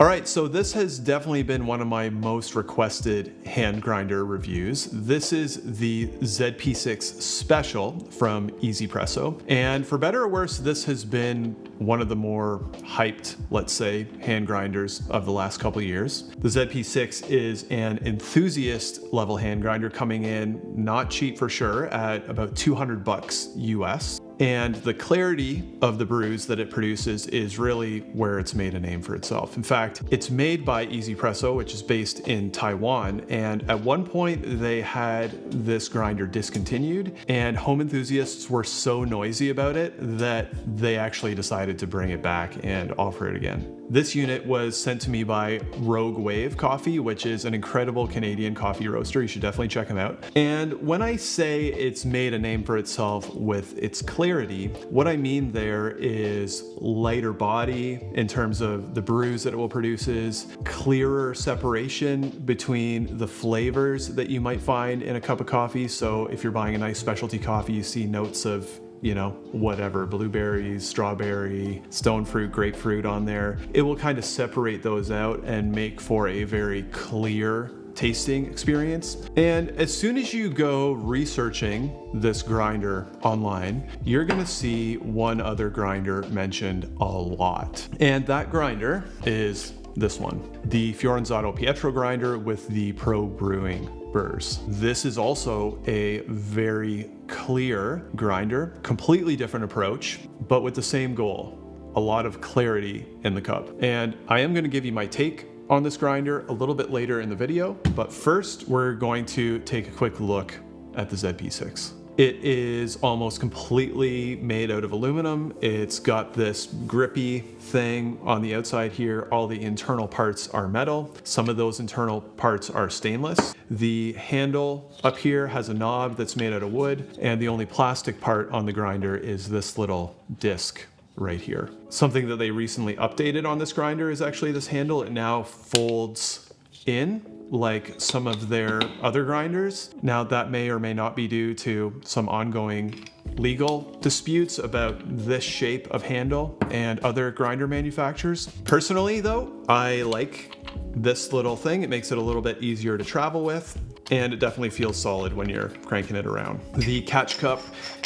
All right, so this has definitely been one of my most requested hand grinder reviews. This is the ZP6 Special from 1Zpresso. And for better or worse, this has been one of the more hyped, let's say, hand grinders of the last couple of years. The ZP6 is an enthusiast level hand grinder coming in not cheap for sure at about $200 US. And the clarity of the brews that it produces is really where it's made a name for itself. In fact, it's made by 1Zpresso, which is based in Taiwan. And at one point they had this grinder discontinued, and home enthusiasts were so noisy about it that they actually decided to bring it back and offer it again. This unit was sent to me by Rogue Wave Coffee, which is an incredible Canadian coffee roaster. You should definitely check them out. And when I say it's made a name for itself with its clarity, what I mean there is lighter body in terms of the brews that it will produce, clearer separation between the flavors that you might find in a cup of coffee. So if you're buying a nice specialty coffee, you see notes of, you know, whatever, blueberries, strawberry, stone fruit, grapefruit on there. It will kind of separate those out and make for a very clear tasting experience. And as soon as you go researching this grinder online, you're gonna see one other grinder mentioned a lot. And that grinder is this one, the Fiorenzato Pietro grinder with the Pro Brewing Burrs. This is also a very clear grinder, completely different approach, but with the same goal, a lot of clarity in the cup. And I am going to give you my take on this grinder a little bit later in the video, but first we're going to take a quick look at the ZP6. It is almost completely made out of aluminum. It's got this grippy thing on the outside here. All the internal parts are metal. Some of those internal parts are stainless. The handle up here has a knob that's made out of wood, and the only plastic part on the grinder is this little disc right here. Something that they recently updated on this grinder is actually this handle. It now folds in like some of their other grinders. Now that may or may not be due to some ongoing legal disputes about this shape of handle and other grinder manufacturers. Personally though, I like this little thing. It makes it a little bit easier to travel with, and it definitely feels solid when you're cranking it around. The catch cup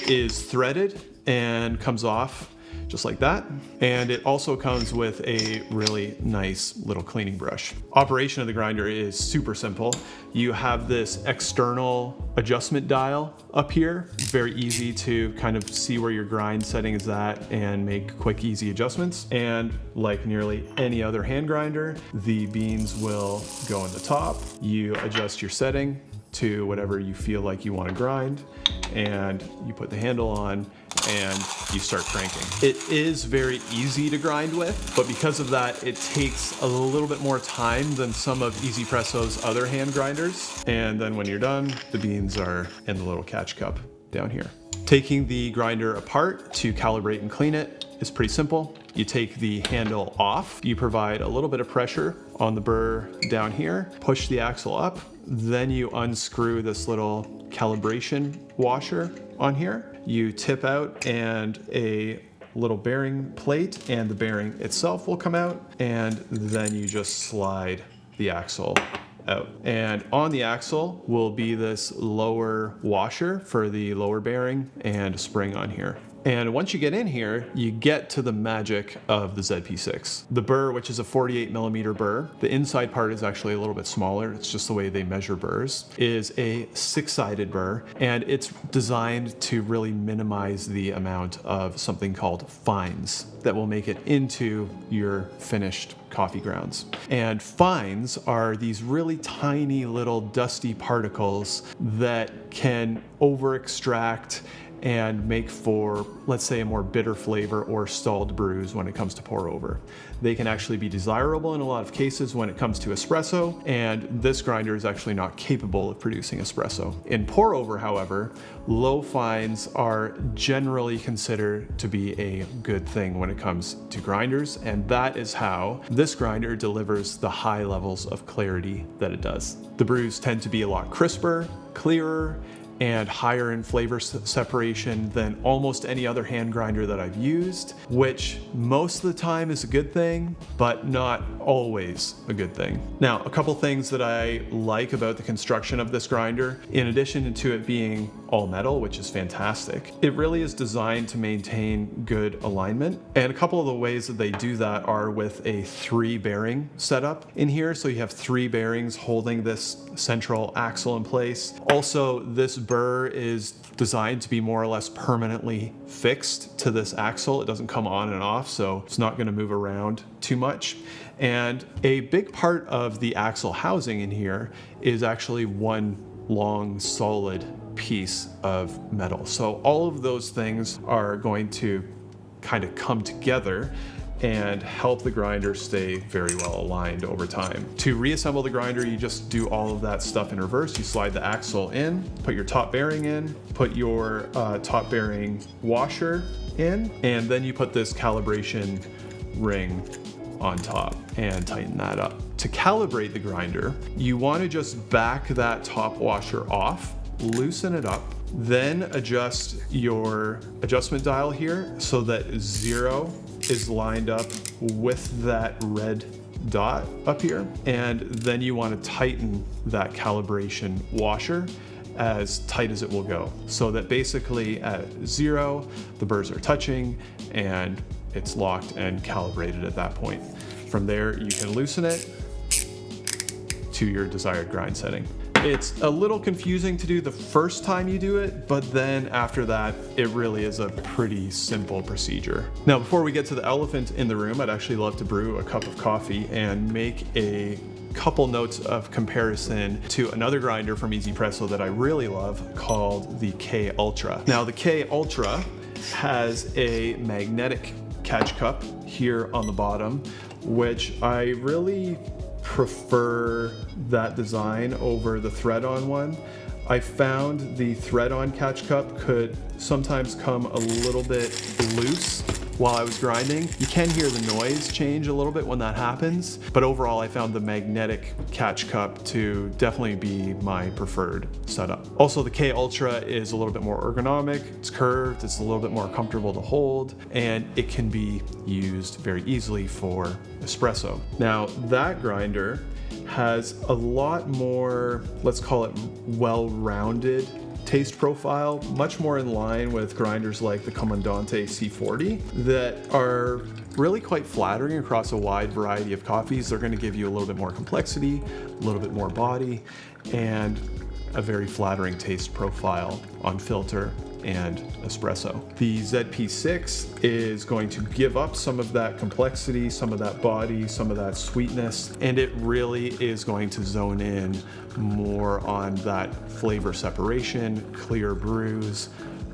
is threaded and comes off just like that. And it also comes with a really nice little cleaning brush. Operation of the grinder is super simple. You have this external adjustment dial up here. Very easy to kind of see where your grind setting is at and make quick, easy adjustments. And like nearly any other hand grinder, the beans will go in the top. You adjust your setting to whatever you feel like you want to grind, and you put the handle on and you start cranking. It is very easy to grind with, but because of that, it takes a little bit more time than some of 1Zpresso's other hand grinders. And then when you're done, the beans are in the little catch cup down here. Taking the grinder apart to calibrate and clean it is pretty simple. You take the handle off, you provide a little bit of pressure on the burr down here, push the axle up, then you unscrew this little calibration washer on here. You tip out and a little bearing plate and the bearing itself will come out, and then you just slide the axle out. And on the axle will be this lower washer for the lower bearing and a spring on here. And once you get in here, you get to the magic of the ZP6. The burr, which is a 48mm burr, the inside part is actually a little bit smaller. It's just the way they measure burrs, is a 6-sided burr, and it's designed to really minimize the amount of something called fines that will make it into your finished coffee grounds. And fines are these really tiny little dusty particles that can over extract and make for, let's say, a more bitter flavor or stalled brews when it comes to pour over. They can actually be desirable in a lot of cases when it comes to espresso, and this grinder is actually not capable of producing espresso. In pour over, however, low fines are generally considered to be a good thing when it comes to grinders, and that is how this grinder delivers the high levels of clarity that it does. The brews tend to be a lot crisper, clearer, and higher in flavor separation than almost any other hand grinder that I've used, which most of the time is a good thing, but not always a good thing. Now, a couple things that I like about the construction of this grinder, in addition to it being all metal, which is fantastic, it really is designed to maintain good alignment. And a couple of the ways that they do that are with a 3 bearing setup in here. So you have 3 bearings holding this central axle in place. Also, this burr is designed to be more or less permanently fixed to this axle. It doesn't come on and off, so it's not going to move around too much. And a big part of the axle housing in here is actually one long solid piece of metal. So all of those things are going to kind of come together and help the grinder stay very well aligned over time. To reassemble the grinder, you just do all of that stuff in reverse. You slide the axle in, put your top bearing in, put your top bearing washer in, and then you put this calibration ring on top and tighten that up. To calibrate the grinder, you want to just back that top washer off, loosen it up, then adjust your adjustment dial here so that 0 is lined up with that red dot up here. And then you want to tighten that calibration washer as tight as it will go, so that basically at 0, the burrs are touching and it's locked and calibrated at that point. From there, you can loosen it to your desired grind setting. It's a little confusing to do the first time you do it, but then after that, it really is a pretty simple procedure. Now, before we get to the elephant in the room, I'd actually love to brew a cup of coffee and make a couple notes of comparison to another grinder from 1Zpresso that I really love called the K-Ultra. Now, the K-Ultra has a magnetic catch cup here on the bottom, which I really prefer that design over the thread-on one. I found the thread-on catch cup could sometimes come a little bit loose while I was grinding. You can hear the noise change a little bit when that happens, but overall I found the magnetic catch cup to definitely be my preferred setup. Also, the K-Ultra is a little bit more ergonomic, it's curved, it's a little bit more comfortable to hold, and it can be used very easily for espresso. Now, that grinder has a lot more, let's call it well-rounded taste profile, much more in line with grinders like the Comandante C40 that are really quite flattering across a wide variety of coffees. They're going to give you a little bit more complexity, a little bit more body, and a very flattering taste profile on filter and espresso. The ZP6 is going to give up some of that complexity, some of that body, some of that sweetness, and it really is going to zone in more on that flavor separation, clear brews,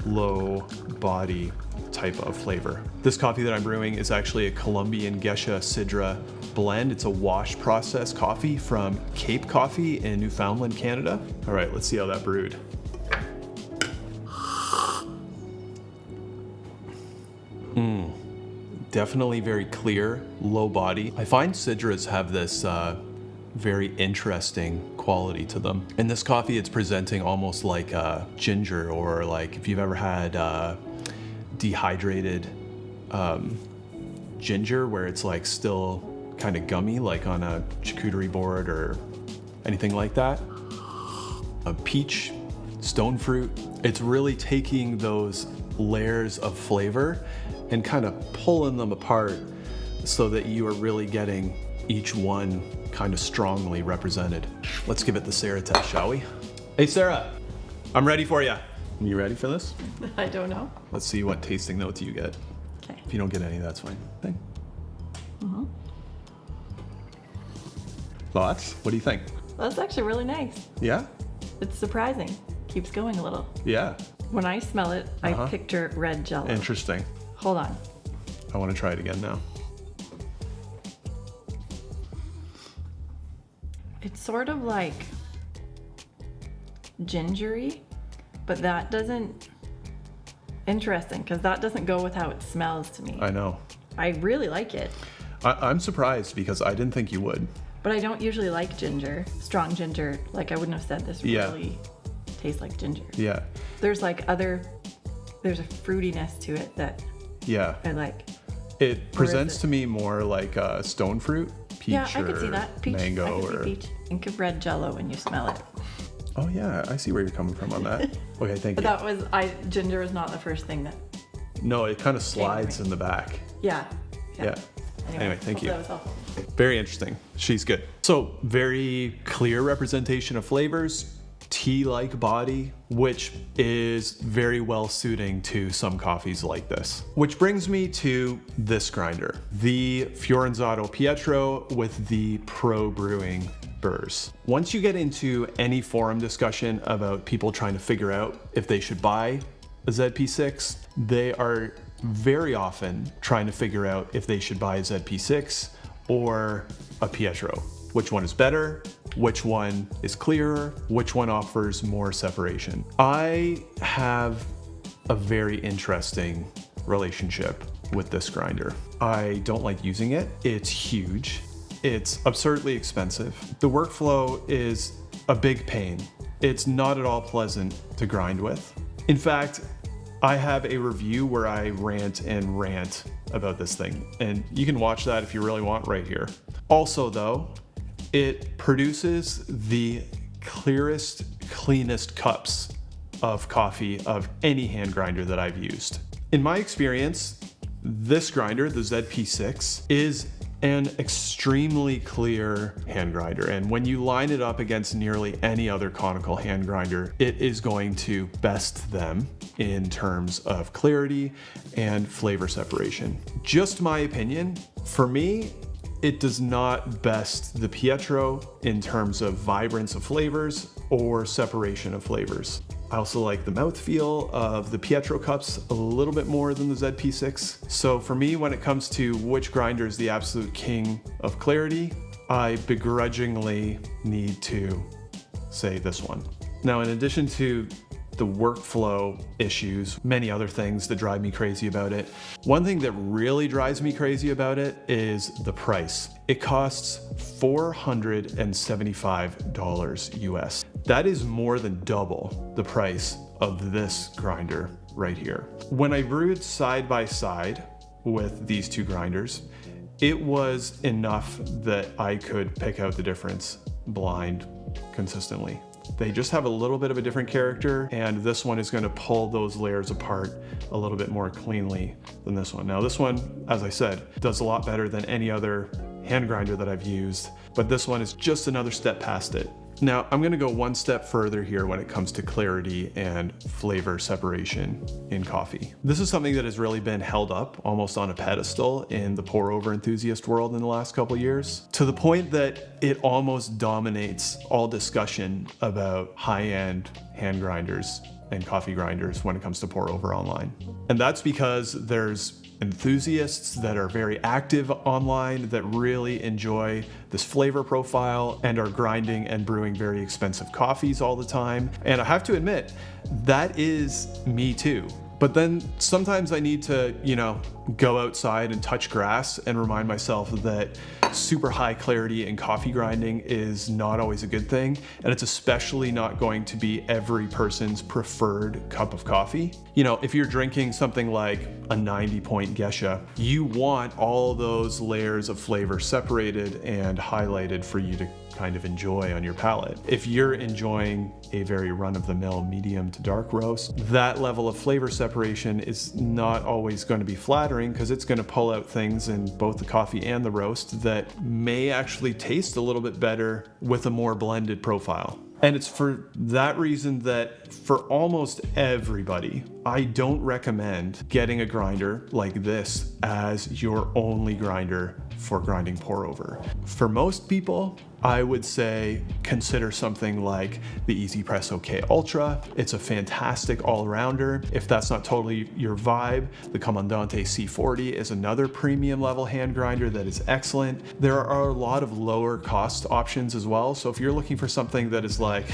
low body type of flavor. This coffee that I'm brewing is actually a Colombian Gesha Sidra blend. It's a wash process coffee from Cape Coffee in Newfoundland, Canada. All right, let's see how that brewed. Definitely very clear, low body. I find Sidras have this very interesting quality to them. In this coffee, it's presenting almost like ginger, or like if you've ever had dehydrated ginger, where it's like still kind of gummy, like on a charcuterie board or anything like that. A peach, stone fruit. It's really taking those layers of flavor and kind of pulling them apart so that you are really getting each one kind of strongly represented. Let's give it the Sarah test, shall we? Hey Sarah, I'm ready for you. You ready for this? I don't know. Let's see what tasting notes you get. Okay. If you don't get any, that's fine. Okay. Thoughts? What do you think? That's actually really nice. Yeah? It's surprising. Keeps going a little. Yeah. When I smell it, I picture red Jell-O. Interesting. Hold on. I want to try it again now. It's sort of like gingery, but that doesn't... Interesting, because that doesn't go with how it smells to me. I know. I really like it. I'm surprised because I didn't think you would. But I don't usually like ginger, strong ginger. Like I wouldn't have said this really taste like ginger. Yeah. There's like there's a fruitiness to it that Yeah. I like. It presents to me more like stone fruit, peach, Yeah, I could see or that. Peach. mango, I could or see peach. Think of red Jello when you smell it. oh yeah, I see where you're coming from on that. Okay, thank But you. ginger was not the first thing that. No, it kind of slides in the back. Yeah. Yeah. Anyway, thank you. That was helpful. Very interesting. She's good. So very clear representation of flavors, tea-like body, which is very well suiting to some coffees like this. Which brings me to this grinder, the Fiorenzato Pietro with the Pro Brewing Burrs. Once you get into any forum discussion about people trying to figure out if they should buy a ZP6, they are very often trying to figure out if they should buy a ZP6 or a Pietro. Which one is better? Which one is clearer? Which one offers more separation? I have a very interesting relationship with this grinder. I don't like using it. It's huge. It's absurdly expensive. The workflow is a big pain. It's not at all pleasant to grind with. In fact, I have a review where I rant about this thing, and you can watch that if you really want right here. Also though, it produces the clearest, cleanest cups of coffee of any hand grinder that I've used. In my experience, this grinder, the ZP6, is an extremely clear hand grinder. And when you line it up against nearly any other conical hand grinder, it is going to best them in terms of clarity and flavor separation. Just my opinion. For me, it does not best the Pietro in terms of vibrance of flavors or separation of flavors. I also like the mouthfeel of the Pietro cups a little bit more than the ZP6. So for me, when it comes to which grinder is the absolute king of clarity, I begrudgingly need to say this one. Now, in addition to the workflow issues, many other things that drive me crazy about it. One thing that really drives me crazy about it is the price. It costs $475 US. That is more than double the price of this grinder right here. When I brewed side by side with these two grinders, it was enough that I could pick out the difference blind consistently. They just have a little bit of a different character, and this one is going to pull those layers apart a little bit more cleanly than this one. Now this one, as I said, does a lot better than any other hand grinder that I've used, but this one is just another step past it. Now I'm going to go one step further here when it comes to clarity and flavor separation in coffee. This is something that has really been held up almost on a pedestal in the pour over enthusiast world in the last couple of years, to the point that it almost dominates all discussion about high-end hand grinders and coffee grinders when it comes to pour over online. And that's because there's enthusiasts that are very active online that really enjoy this flavor profile and are grinding and brewing very expensive coffees all the time. And I have to admit, that is me too. But then sometimes I need to, go outside and touch grass and remind myself that super high clarity in coffee grinding is not always a good thing. And it's especially not going to be every person's preferred cup of coffee. If you're drinking something like a 90-point Gesha, you want all those layers of flavor separated and highlighted for you to kind of enjoy on your palate. If you're enjoying a very run-of-the-mill medium to dark roast, that level of flavor separation is not always going to be flattering because it's going to pull out things in both the coffee and the roast that may actually taste a little bit better with a more blended profile. And it's for that reason that for almost everybody, I don't recommend getting a grinder like this as your only grinder for grinding pour over. For most people, I would say consider something like the 1Zpresso K-Ultra. It's a fantastic all-rounder. If that's not totally your vibe, the Comandante C40 is another premium level hand grinder that is excellent. There are a lot of lower cost options as well. So if you're looking for something that is like,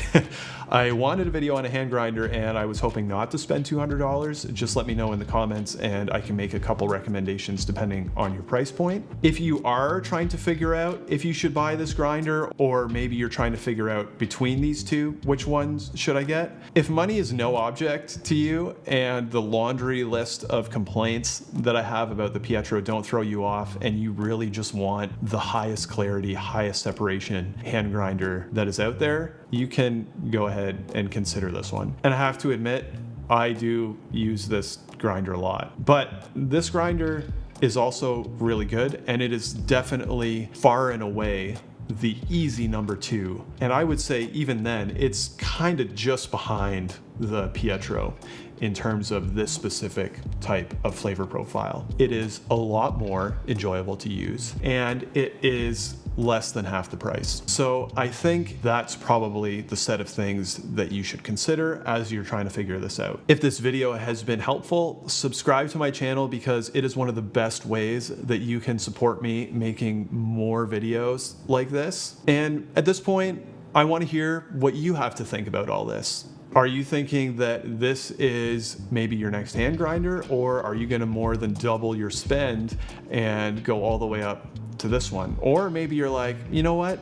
I wanted a video on a hand grinder and I was hoping not to spend $200 $200, just let me know in the comments and I can make a couple recommendations depending on your price point. If you are trying to figure out if you should buy this grinder, or maybe you're trying to figure out between these two, which ones should I get? If money is no object to you and the laundry list of complaints that I have about the Pietro don't throw you off, and you really just want the highest clarity, highest separation hand grinder that is out there, you can go ahead and consider this one. And I have to admit, I do use this grinder a lot, but this grinder is also really good, and it is definitely far and away the easy number 2. And I would say even then, it's kind of just behind the Pietro in terms of this specific type of flavor profile. It is a lot more enjoyable to use, and it is less than half the price. So I think that's probably the set of things that you should consider as you're trying to figure this out. If this video has been helpful, subscribe to my channel because it is one of the best ways that you can support me making more videos like this. And at this point, I want to hear what you have to think about all this. Are you thinking that this is maybe your next hand grinder, or are you going to more than double your spend and go all the way up to this one? Or maybe you're like, you know what?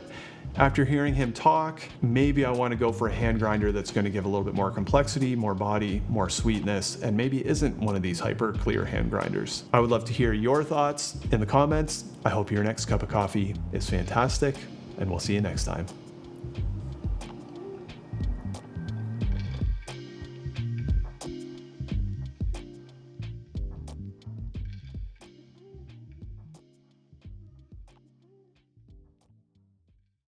After hearing him talk, maybe I want to go for a hand grinder that's going to give a little bit more complexity, more body, more sweetness, and maybe isn't one of these hyper clear hand grinders. I would love to hear your thoughts in the comments. I hope your next cup of coffee is fantastic, and we'll see you next time.